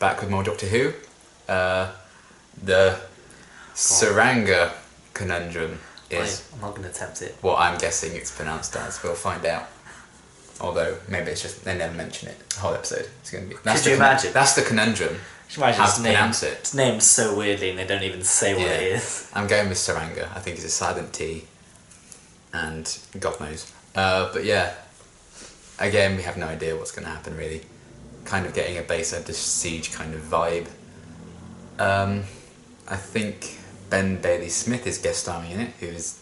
back with more Doctor Who. The Tsuranga Conundrum is I'm not going to attempt it. what I'm guessing it's pronounced as. We'll find out. Although, maybe it's just, they never mention it. The whole episode. It's going to be... Could you imagine? That's the conundrum. Could you imagine how to pronounce it. It's named so weirdly and they don't even say what it is. I'm going with Tsuranga. I think it's a silent T. And God knows. But yeah, again, we have no idea what's going to happen, really. Kind of getting a base of the siege kind of vibe. I think Ben Bailey Smith is guest starring in it, who is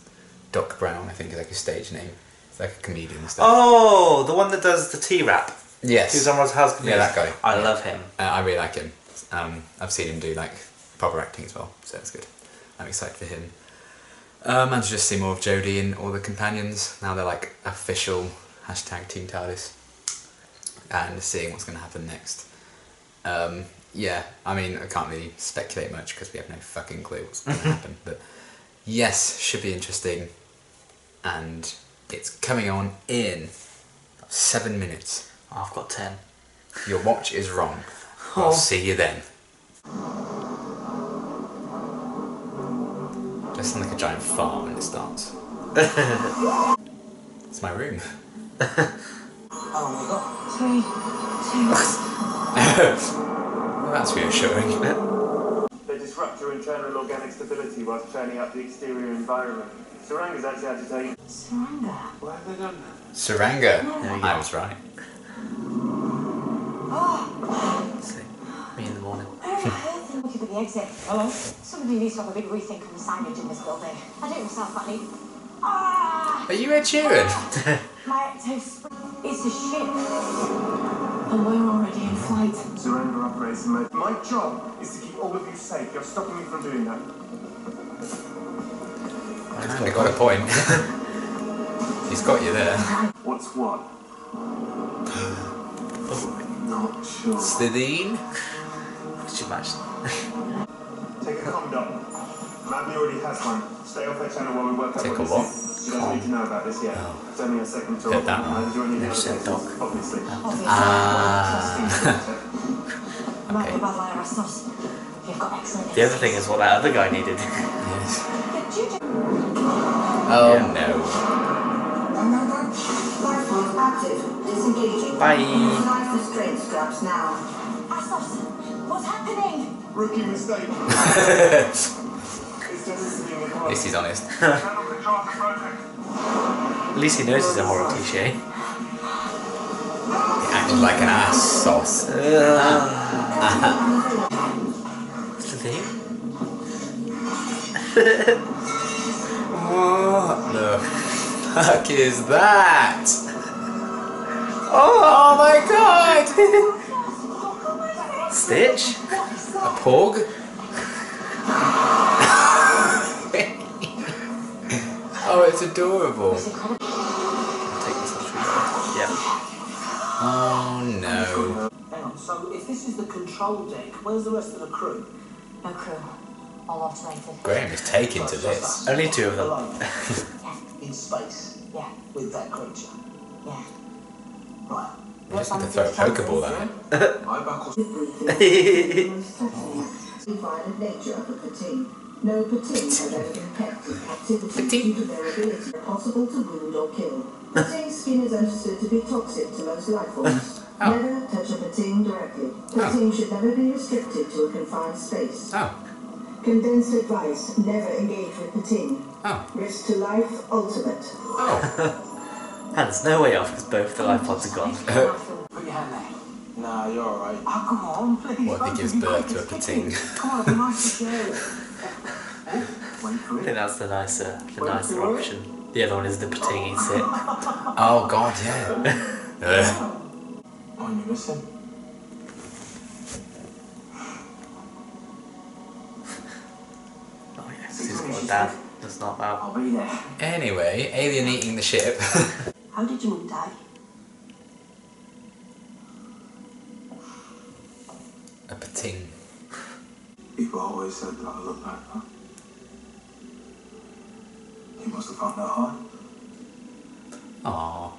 Doc Brown, I think is like his stage name. It's like a comedian and stuff. Oh, the one that does the T-rap. Yes. Who's on Roswell House Comedian. Yeah, that guy. I love him. I really like him. I've seen him do like proper acting as well, so it's good. I'm excited for him. And to just see more of Jodie and all the companions. Now they're like official hashtag Team TARDIS. And seeing what's going to happen next. Yeah, I mean, I can't really speculate much because we have no fucking clue what's going to happen. But yes, should be interesting. And it's coming on in 7 minutes. Oh, I've got 10. Your watch is wrong. I'll see you then. Just sound like a giant fart when it starts. It's my room. Oh my god. 3, 2... Well, that's reassuring. They disrupt your internal organic stability whilst turning up the exterior environment. Tsuranga's actually agitated. Tsuranga? Why have they done that? Tsuranga. No. I was right. Oh! See, me in the morning. Looking for the exit. Hello? Somebody needs to have a big rethink on the signage in this building. I do it myself, Funny. Ah! Are you Ed Sheeran? My ectospring. It's a ship. And we're already in flight. Tsuranga operates in mode. My job is to keep all of you safe. You're stopping me from doing that. I kind of got a point. He's got you there. What's what? Not sure. Slitheen? Could you imagine? Take a condom. Madly already has one. Stay off that channel while we work out Take what a this what? is. She doesn't need to know about this yet. It's only a second talk. Heard that one. And join you Never said doc. obviously. Right, bad liar, Rastos. You've got excellent. The other thing is what that other guy needed. Yes. Yes. Oh Yeah. no. Life active. Disengaging. Bye. Use life restraint straps now. Rastos, what's happening? Rookie mistake. It's just being At least he's honest. At least he knows it's a horror cliche. He acted like an ass sauce. What's the thing? What the fuck is that? Oh my god! Stitch? A porg? Oh, it's adorable. I'll take this off. Yeah. Oh no. Hang on, so if this is the control deck, where's the rest of the crew? No crew. All automated. Graham is taken to this. Only 2 of them. Alone. Yeah. In space. Yeah. With that creature. Yeah. Right. You just need to throw a Pokeball at it. My buckle. Violent nature of the patin. No patin has ever been kept in captivity due to their ability possible to wound or kill. Patin skin is understood to be toxic to most life forms. Never touch a patin directly. Patin should never be restricted to a confined space. Oh. Condensed advice, never engage with patin. Oh. Risk to life, ultimate. Oh. And there's no way off because both the life pods are gone. Put your hand there. Nah, you're alright. Oh, come on, please. What if he gives birth to a patin? Come on, it'd be nice to share it. Wait for I think that's the nicer option. The other one is the pating eats it. Oh god, yeah. On you listen. Oh yes, he's got a dad. That's not bad. I'll be there. Anyway, alien eating the ship. How did your mum die? A patin. People always said that I look like that. You must have found that hard. Aww.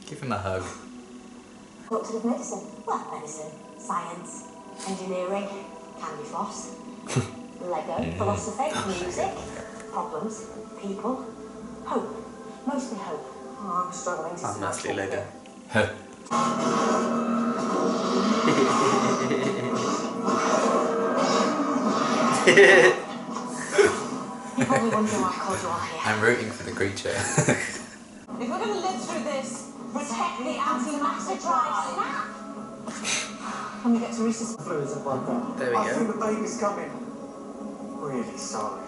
Give him a hug. Got to the medicine. Well, medicine, science, engineering, candy floss, Lego, philosophy, music, problems, people, hope. Mostly hope. Oh, I'm struggling to I'm mostly Lego. You probably wonder why I called you all here. I'm rooting for the creature. If we're going to live through this, protect the antimatter drive snap. When we get to Reese's Fluids and blood down. There we I go. think the baby's coming. Really sorry.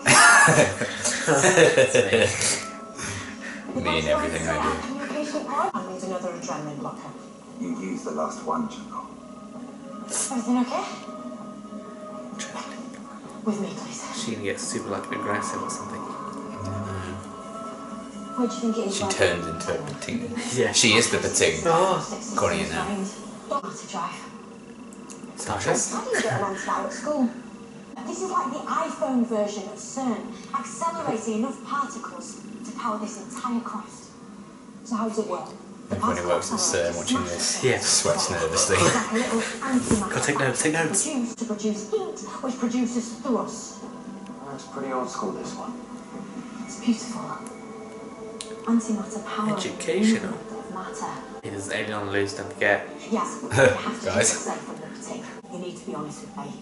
Me and everything I do. Communication pod. I need another adrenaline blocker. You used the last one, General. Everything okay? With me, please. She can get super like aggressive or something. What do you think it is? She turns into a pating. Yeah. She is the pating. Oh, Calling it now. Matter drive. Starship. How do you get an antimatter at school? This is like the iPhone version of CERN, accelerating enough particles to power this entire craft. So how does it work? Everyone who works at CERN watching this Yeah. sweats nervously. Like a little antimatter Go take notes, take notes. to produce heat, which produces thrust. That's pretty old school, this one. It's beautiful. Antimatter power. Educational. Of matter. It is alien on the loose, don't forget. Yes, you have to keep it Guys. safe from the pating. You need to be honest with me.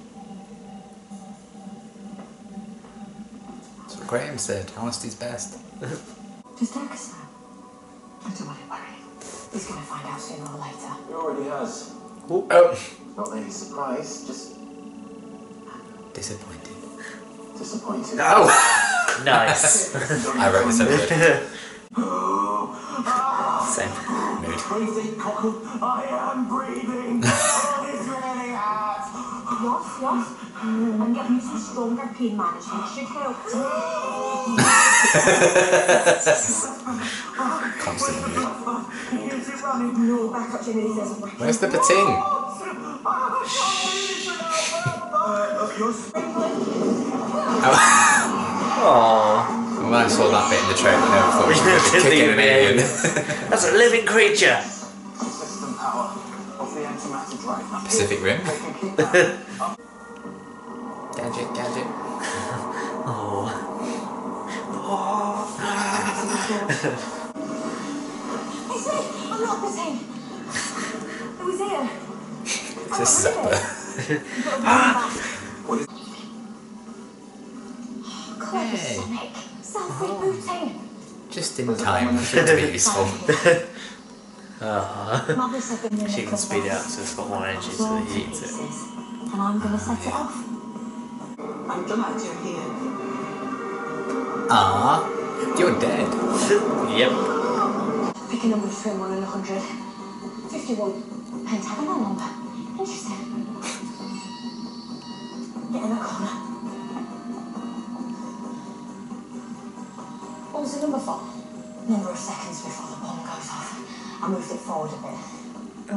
That's what Graham said. Honesty's best. Does Dirkus know? I don't want to worry. He's going to find out sooner or later. He already has. Oh, Not that he's surprised, just disappointed. disappointed. Oh, Nice. I wrote this episode. Same. Mood. Breathing, cockle. I am breathing. Oh, it's really hot. Yes. I'm getting you some stronger pain management. Should help. Constant mood. Is it running? No, back up, Jimmy. This isn't working. Where's the pating? You're Aww. When I saw that bit in the trailer, I never thought she was Didn't kicking even an alien. That's a living creature. system power of the antimatter drive. Pacific Rim. They can keep that up. Gadget, gadget. Oh. It's me. I'm not the same. It was here. Is this Zappa? Clever Hey. Sonic. Self-rebooting. Just in time for it to be useful. Mother said the She can speed it up so it's got more energy so that he eats it. And I'm going to set it off. I'm glad you're here. Ah, you're dead. Yep. Pick a number between 1 and 100. 51. Pentagonal number. Interesting. Get in the corner. What was the number for? Number of seconds before the bomb goes off. I moved it forward a bit.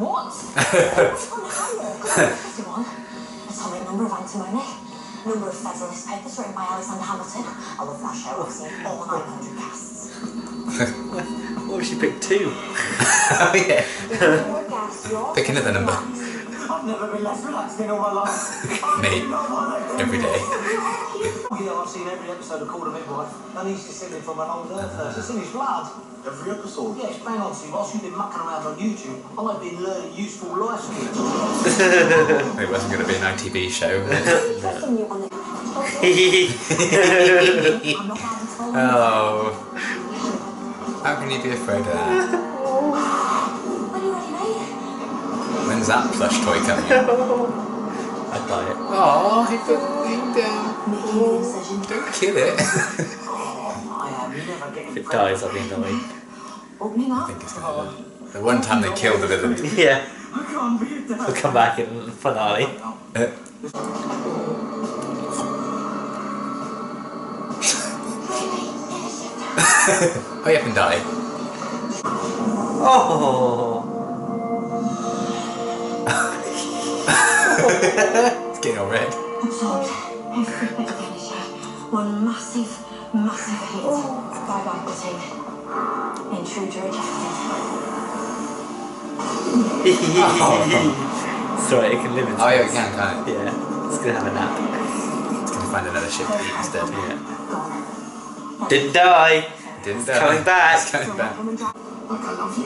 What? What's on higher? 51. Atomic number of antimony. Number of Federalist papers written by Alexander Hamilton. I love that show. I've seen all 900 casts. What if she picked 2? Oh yeah. Pick another number. I've never been less relaxed in all my life. Me. Every day. Yeah, I've seen every episode of Call the Midwife. And he's descended from an old earther. It's in his blood. Every episode. Yeah, it's bang on to you. Whilst you've been mucking around on YouTube, I've been learning useful life skills. It wasn't going to be an ITV show. Oh. How can you be afraid of that? When you ready, mate? When's that plush toy coming? I'd buy it. Oh, he put the thing down. Don't kill it. I am never getting If it dies, I'll be annoyed. Opening I up. think it's gonna be. The one time they killed the villain. Yeah. I can't be a dad. We'll come back in the finale. Hurry up and die. Oh. It's getting all red. Absorbed every bit of energy. One massive, massive hit. Bye-bye, Betty. Intruder ejected. Sorry, it can live in space. Oh yeah, it can, can't it? Yeah, it's gonna have a nap. It's gonna find another ship to eat instead. Yeah. Didn't die. Didn't It's coming back. It's coming back. Like I love you.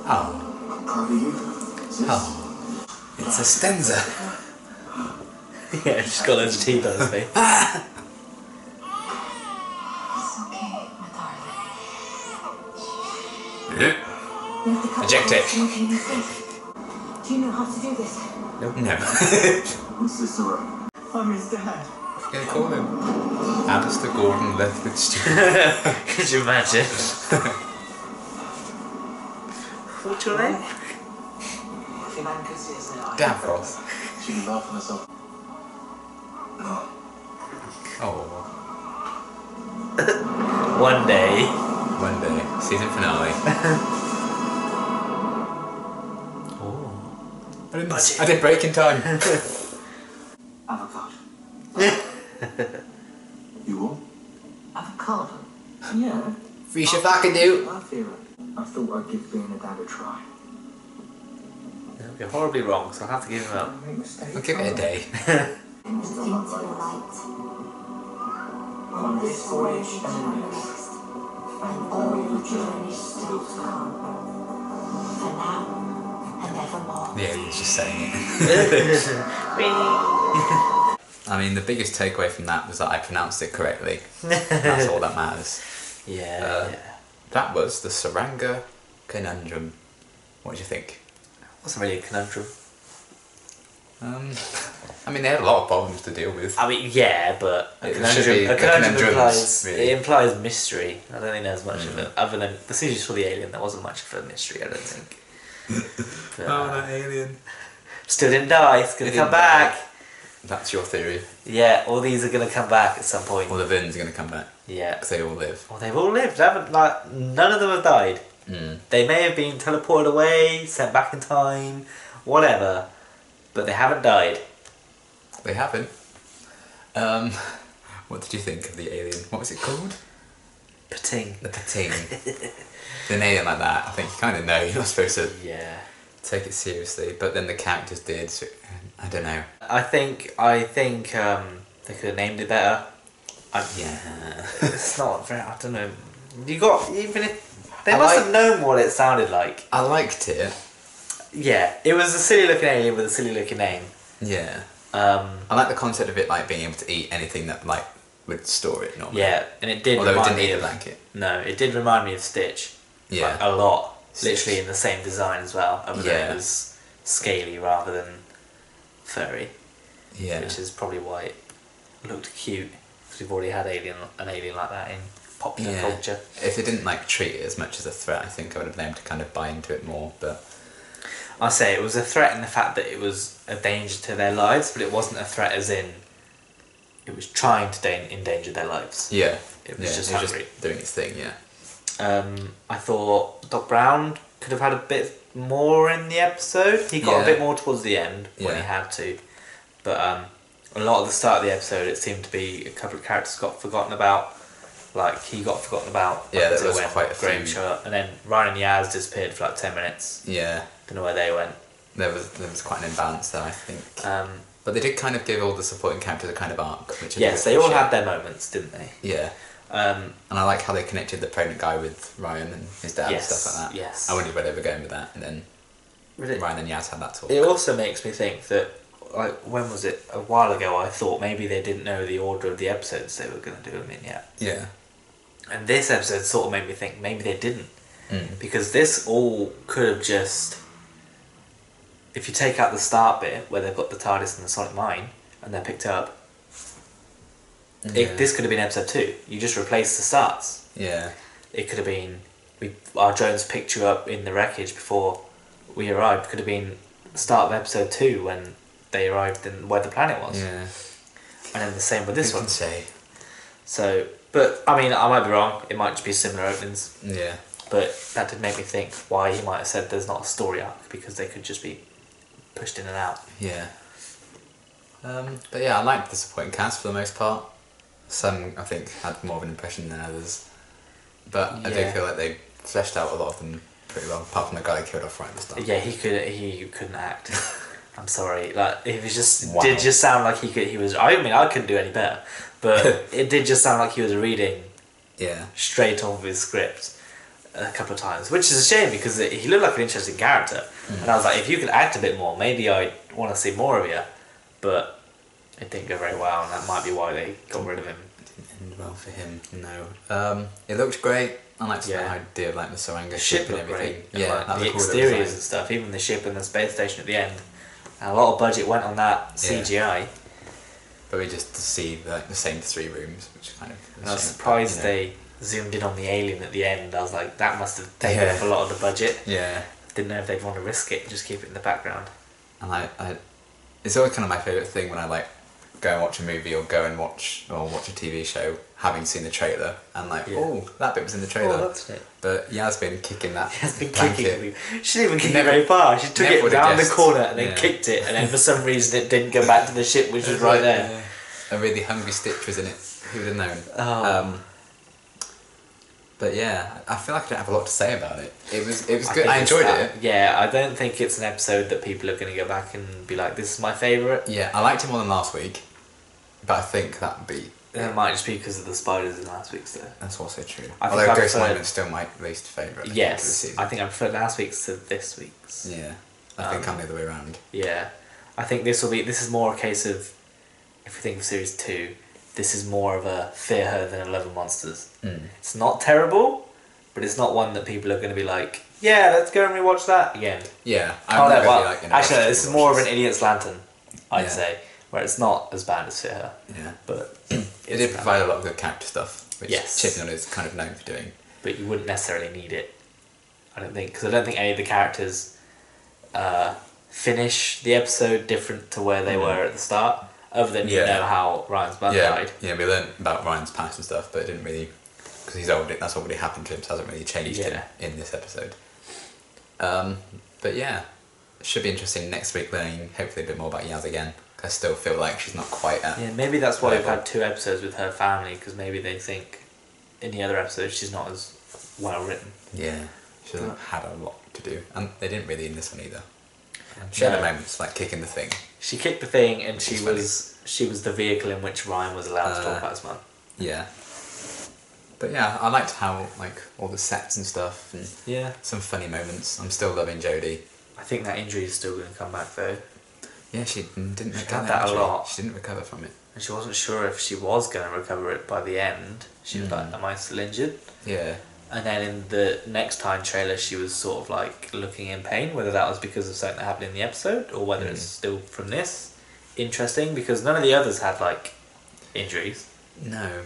Oh. I'm proud of you. Sis. Oh. It's a stanza. Yeah, she's got loads of teeth on her face. It's okay, my darling. You have to cut Eject the it. cords to make a new face. Do you know how to do this? No. What's this around? I'm his dad. Gonna call him Alistair Gordon Lethbridge Stewart. Could you imagine? What's your name? If your man could see us now. Davros. She can laugh at herself. No. Oh. One day. One day. Season finale. Oh. I did break in time. Avocado. You will? Avocado? Yeah. Free shit I can do. I fear it. I thought I'd give being a dad a try. You're horribly wrong, so I'll have to give him up. I make mistakes. I'll give it a day. Into the light. On this voyage and the next. And all your journeys still to come. For now and evermore. Yeah, he was just saying it. I mean, the biggest takeaway from that was that I pronounced it correctly. That's all that matters. Yeah. That was the Tsuranga Conundrum. What do you think? Wasn't really a conundrum. I mean, they had a lot of problems to deal with. I mean, yeah, but a It conundrum, should be a a conundrum conundrums, implies, really. it implies mystery. I don't think there's much of it. Other than, as soon as you saw the alien, there wasn't much of a mystery, I don't think. But, that alien. still didn't die, it's going It to come didn't die. back. That's your theory. Yeah, all these are going to come back at some point. All the villains are going to come back. Yeah. Because they all live. Well, they've all lived. They haven't, like, none of them have died. They may have been teleported away, sent back in time, whatever, but they haven't died. They haven't. What did you think of the alien? What was it called? Pating. The Pating. An alien like that, I think you kind of know you're not supposed to Yeah. take it seriously, but then the characters did, so I don't know. I think they could have named it better. Yeah. It's not very, I don't know. You got, even if, they I must like- have known what it sounded like. I liked it. Yeah, it was a silly looking alien with a silly looking name. Yeah. I like the concept of it like being able to eat anything that like would store it normally. Yeah, and it did Although it remind didn't me eat a of, blanket. no, it did remind me of Stitch. Yeah. Like, a lot. Stitch. Literally in the same design as well, other than Yeah. it was scaly rather than furry. Yeah. Which is probably why it looked cute, because we've already had an alien like that in popular Yeah. culture. If it didn't like treat it as much as a threat, I think I would have been able to kind of buy into it more, but I say it was a threat in the fact that it was a danger to their lives, but it wasn't a threat as in it was trying to endanger their lives. yeah. It was yeah, just it was hungry. just doing its thing, yeah. I thought Doc Brown could have had a bit more in the episode. He got a Yeah. bit more towards the end when he Yeah. had to, but a lot of the start of the episode it seemed to be a couple of characters got forgotten about. Like he got forgotten about. Yeah, there until was when quite a Graham few. showed up, and then Ryan and Yaz disappeared for like 10 minutes. Yeah. Don't know where they went. There was quite an imbalance there, I think. Um, But they did kind of give all the supporting characters a kind of arc, which I yes, do they all appreciate. had their moments, didn't they? Yeah. And I like how they connected the pregnant guy with Ryan and his dad Yes, and stuff like that. yes. I wondered where they were going with that, and then Really? Ryan and Yaz had that talk. It also makes me think that, like, when was it? A while ago, I thought maybe they didn't know the order of the episodes they were going to do them in yet. Yeah. And this episode sort of made me think maybe they didn't. Because this all could have just... If you take out the start bit, where they've got the TARDIS and the Sonic Mine, and they're picked up, this could have been episode 2. You just replace the starts. Yeah. It could have been... Our drones picked you up in the wreckage before we arrived. Could have been the start of episode 2 when they arrived in where the planet was. Yeah. And then the same with this Who one. can say? So, but I mean, I might be wrong. It might just be similar openings. Yeah. But that did make me think why he might have said there's not a story arc, because they could just be pushed in and out. Yeah. But yeah, I liked the supporting cast for the most part. Some, I think, had more of an impression than others. But I do Yeah. feel like they fleshed out a lot of them pretty well, apart from the guy that killed off right at the start. Yeah, he couldn't act. I'm sorry, like it was just Wow. did just sound like he was. I mean, I couldn't do any better, but it did just sound like he was reading Yeah. straight off of his script a couple of times, which is a shame because he looked like an interesting character, and I was like, if you could act a bit more, maybe I'd want to see more of you, but it didn't go very well, and that might be why they got rid of him. Didn't end well for him. No. It looked great. I liked the Yeah. idea of like the Tsuranga The ship ship and looked everything. great, and, Yeah, like, that was the a cool little exteriors design. and stuff, even the ship and the space station at the end. And a lot of budget went on that CGI. But we just see like the same 3 rooms, which kind of. And I was a shame, surprised but, you know. they zoomed in on the alien at the end. I was like, that must have taken Yeah. up a lot of the budget. Yeah. Didn't know if they'd want to risk it and just keep it in the background. And it's always kind of my favourite thing when I like go and watch a movie or go and watch a TV show, having seen the trailer and like, Yeah. oh, that bit was in the trailer. that's it. But Yaz been kicking that. She has been blanket. kicking. She didn't even kick it Never- very far. She took never it would've round the guessed. corner and then Yeah. kicked it, and then for some reason it didn't go back to the ship, which was right there. Yeah. A really hungry Stitch was in it. Who would have known? Oh. But yeah, I feel like I don't have a lot to say about it. It was good. think I it's enjoyed that- it. Yeah, I don't think it's an episode that people are going to go back and be like, this is my favourite. Yeah, I liked it more than last week, but I think that would be. It might just be because of the spiders in last week's though. That's also true. I think Although I Ghost preferred- Monument's still my least favourite. Of the Yes, season. I think I prefer last week's to this week's. Yeah, I think I'm the other way around. Yeah, I think this is more a case of, if we think of series 2, this is more of a fear her than 11 monsters. It's not terrible, but it's not one that people are going to be like, yeah, let's go and rewatch that again. Yeah, Oh, I'm no, not well, really like. You know, actually, watching this is more of an rewatches. idiot's lantern, I'd Yeah. say, where it's not as bad as fear her, Yeah, but it did provide a lot of good character stuff, which Yes. Chibnall is kind of known for doing. but you wouldn't necessarily need it. I don't think, because I don't think any of the characters finish the episode different to where they were at the start, other than you Yeah. know how Ryan's mum Yeah, died. yeah, we learned about Ryan's past and stuff, but it didn't really, because he's old. That's already happened to him, so it hasn't really changed him Yeah. in this episode. But yeah, it should be interesting next week learning hopefully a bit more about Yaz again. I still feel like she's not quite at. Yeah, maybe that's why we've level. had 2 episodes with her family, because maybe they think in the other episodes she's not as well written. Yeah, she hasn't had a lot to do, and they didn't really in this one either. She had No. the moments like kicking the thing. She kicked the thing, and she is funny. was the vehicle in which Ryan was allowed to talk about his mum. Yeah. But yeah, I liked how like all the sets and stuff and Yeah, some funny moments. I'm still loving Jodie. I think that injury is still going to come back though, Yeah, she didn't recover. had that a actually. lot. She didn't recover from it. and she wasn't sure if she was going to recover it by the end. She was like, "Am I still injured?" Yeah. And then in the next time trailer, she was sort of like looking in pain, whether that was because of something that happened in the episode or whether it's still from this. Interesting, because none of the others had like injuries, No.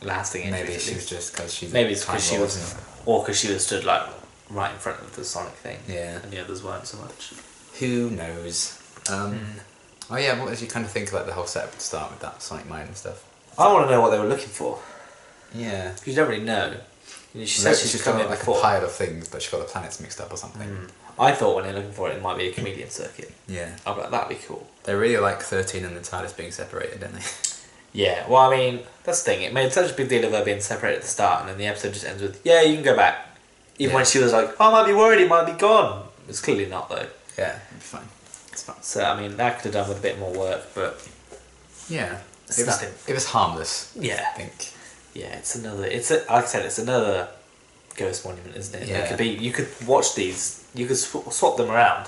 lasting injuries. Maybe at she was least. just because she's. Maybe it's because Time she was, Lord or because she was stood like right in front of the Sonic thing. Yeah. And the others weren't so much. and who knows? Oh yeah, what did you kind of think about the whole setup to start with that Sonic Mine and stuff? I want to know what they were looking for. Yeah. You don't really know. She said she's she's come got in like before. a pile of things, but she got the planets mixed up or something. I thought when they're looking for it, it might be a comedian circuit. Yeah. I was like, that'd be cool. They really like 13 and the TARDIS being separated, don't they? Yeah, well, I mean, that's the thing. It made such a big deal of her being separated at the start, and then the episode just ends with, yeah, you can go back. Even when Yeah. she was like, oh, I might be worried, he might be gone. It's clearly not, though. Yeah, it'd be fine. It's fine. So, I mean, that could have done with a bit more work, but Yeah. It's It was, nothing. it was harmless, yeah. I think. Yeah, like I said, it's another Ghost Monument, isn't it? Yeah. You could watch these, you could swap them around,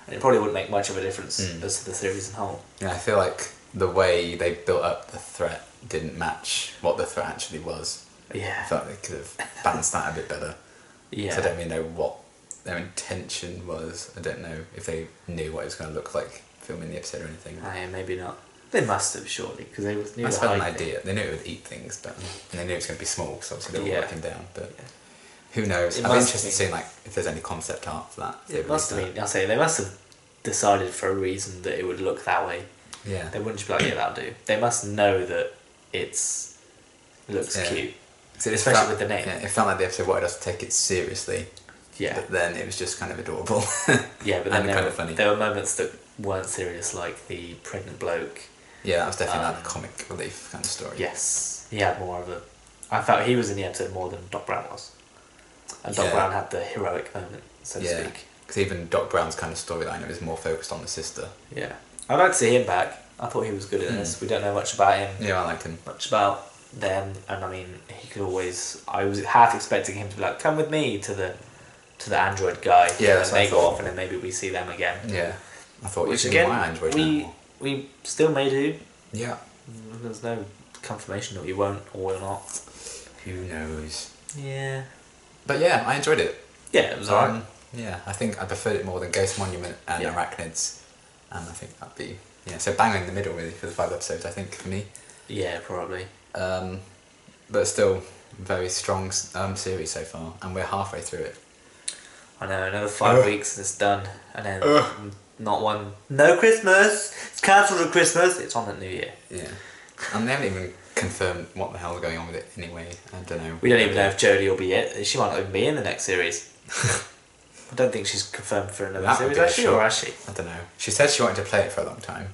and it probably wouldn't make much of a difference as to the series in whole. Yeah, I feel like the way they built up the threat didn't match what the threat actually was. I Yeah. felt they could have balanced that a bit better. Yeah. So I don't really know what their intention was. I don't know if they knew what it was going to look like filming the episode or anything. Yeah, maybe not. They must have, surely, because they knew That's the an height idea. They knew it would eat things, but and they knew it was going to be small, so obviously they were Yeah. working down. But who knows? It I'd be must interested be. to see like if there's any concept art for that. It must have been. I say they must have decided for a reason that it would look that way. Yeah. They wouldn't just be like, yeah, that'll do. They must know that looks Yeah. cute. So it Especially felt- with the name. Yeah, it felt like the episode wanted us to take it seriously, Yeah, but then it was just kind of adorable. yeah, but then and kind of funny. there were moments that weren't serious, like the pregnant bloke. Yeah, that was definitely like the comic relief kind of story. Yes, he had more of a. I felt he was in the episode more than Doc Brown was, and Doc Yeah. Brown had the heroic moment, so to Yeah. speak. Because even Doc Brown's kind of storyline was more focused on the sister. Yeah. I'd like to see him back. I thought he was good in this. We don't know much about him. Yeah, I liked him. Much about them, and I mean, he could always. I was half expecting him to be like, "Come with me to the android guy." Yeah, and then they go off, and then maybe we see them again. Yeah, I thought Which you again, my Android we now. we still may do. Yeah. There's no confirmation that we won't or will not. Who knows? Yeah. But yeah, I enjoyed it. Yeah, it was alright. Yeah, I think I preferred it more than Ghost Monument and Arachnids, and I think that'd be so bang in the middle really for the 5 episodes. I think for me. Yeah, probably. But still, very strong series so far, and we're halfway through it. I know, another 5 weeks and it's done, and then not one. No Christmas. It's cancelled at Christmas. It's on at New Year. Yeah, and they haven't even confirmed what the hell is going on with it anyway. I don't know. We don't even know if Jodie will be it. She might not even be in the next series. I don't think she's confirmed for another That would series, be a actually, shock. or has she? I don't know. She said she wanted to play it for a long time.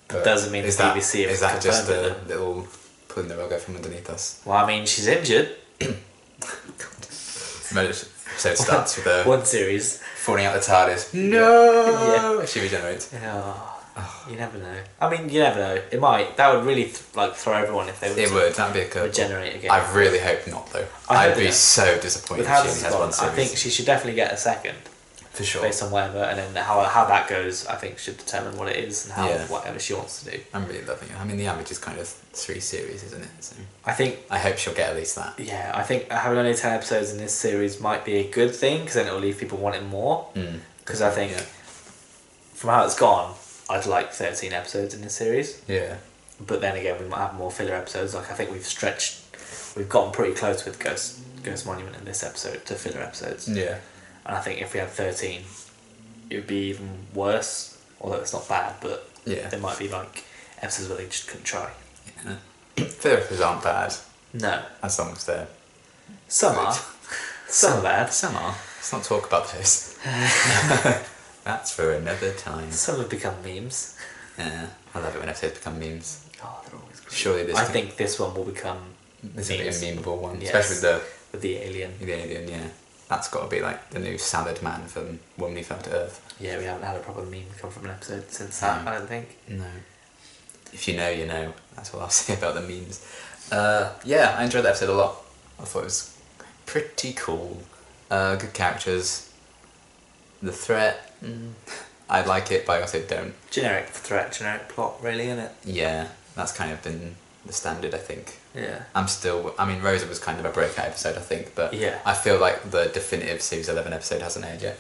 But Doesn't mean is the that, BBC have is that just confirmed a it, little pulling the rug out from underneath us? Well, I mean, she's injured. So it starts with her One series. falling out the TARDIS. No! Yeah. She regenerates. Oh, you never know. I mean, you never know. It might. That would really throw everyone if they were It to would. That'd be a curveball. regenerate again. I really hope not, though. I I'd hope be not. so disappointed With if how she this only has has gone, one I series. think she should definitely get a second. For sure. Based on whatever, and then how that goes, I think should determine what it is and how whatever she wants to do. I'm really loving it. I mean, the average is kind of 3 series, isn't it? So I think. I hope she'll get at least that. Yeah, I think having only 10 episodes in this series might be a good thing because then it'll leave people wanting more. Because I think from how it's gone, I'd like 13 episodes in this series. Yeah. But then again, we might have more filler episodes. Like I think we've gotten pretty close with Ghost Monument in this episode to filler episodes. Yeah. And I think if we had 13, it would be even worse. Although it's not bad, but there might be like episodes where they just couldn't try. Yeah. Filler episodes aren't bad. No. As long as they're Some are. Some are bad. Some are. Let's not talk about those. That's for another time. Some have become memes. Yeah. I love it when episodes become memes. Oh, they're always great. Surely this. I think this one will become this will be a memes. memeable one, Yes. especially with the alien. the alien. Yeah. That's got to be like the new Salad Man from When We Fell to Earth. Yeah, we haven't had a proper meme come from an episode since that, I don't think. No. If you know, you know. That's what I'll say about the memes. Yeah, I enjoyed that episode a lot. I thought it was pretty cool. Good characters. The threat, I like it, but I also don't. Generic threat, generic plot, really, isn't it? Yeah, that's kind of been the standard, I think. Yeah. I mean, Rosa was kind of a breakout episode, I think, but I feel like the definitive Series 11 episode hasn't aired yet.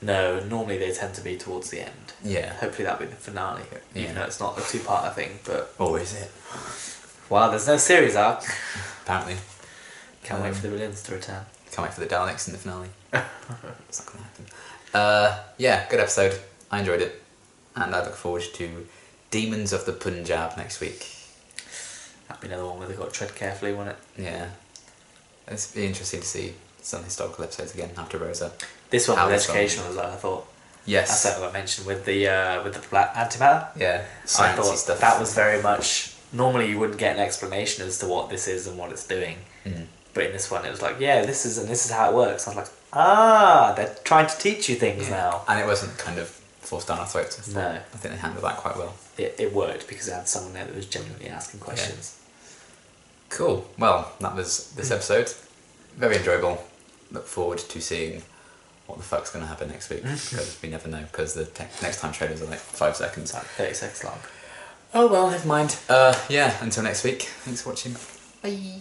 No, normally they tend to be towards the end. Yeah. Hopefully that'll be the finale, even though it's not a 2-parter thing, but... Or is it? Well, there's no series arc. Apparently. Can't wait for the villains to return. Can't wait for the Daleks in the finale. It's not going to happen. Yeah, good episode. I enjoyed it. And I look forward to Demons of the Punjab next week. That'd be another one where they've got to tread carefully, won't it? Yeah. It's be interesting to see some historical episodes again after Rosa. This one How was this one- educational as well, I thought. Yes. That's what I mentioned with the black antimatter. Yeah. I Sciencey thought stuff. that was very much... Normally you wouldn't get an explanation as to what this is and what it's doing. But in this one it was like, yeah, this is how it works. I was like, they're trying to teach you things now. And it wasn't kind of forced down our throats. No. I think they handled that quite well. It worked because it had someone there that was genuinely asking questions. Cool. Well, that was this episode. Very enjoyable. Look forward to seeing what the fuck's going to happen next week, because we never know, because the next time trailers are like 5 seconds. Like 30 seconds long. Oh well, never mind. Yeah, until next week. Thanks for watching. Bye.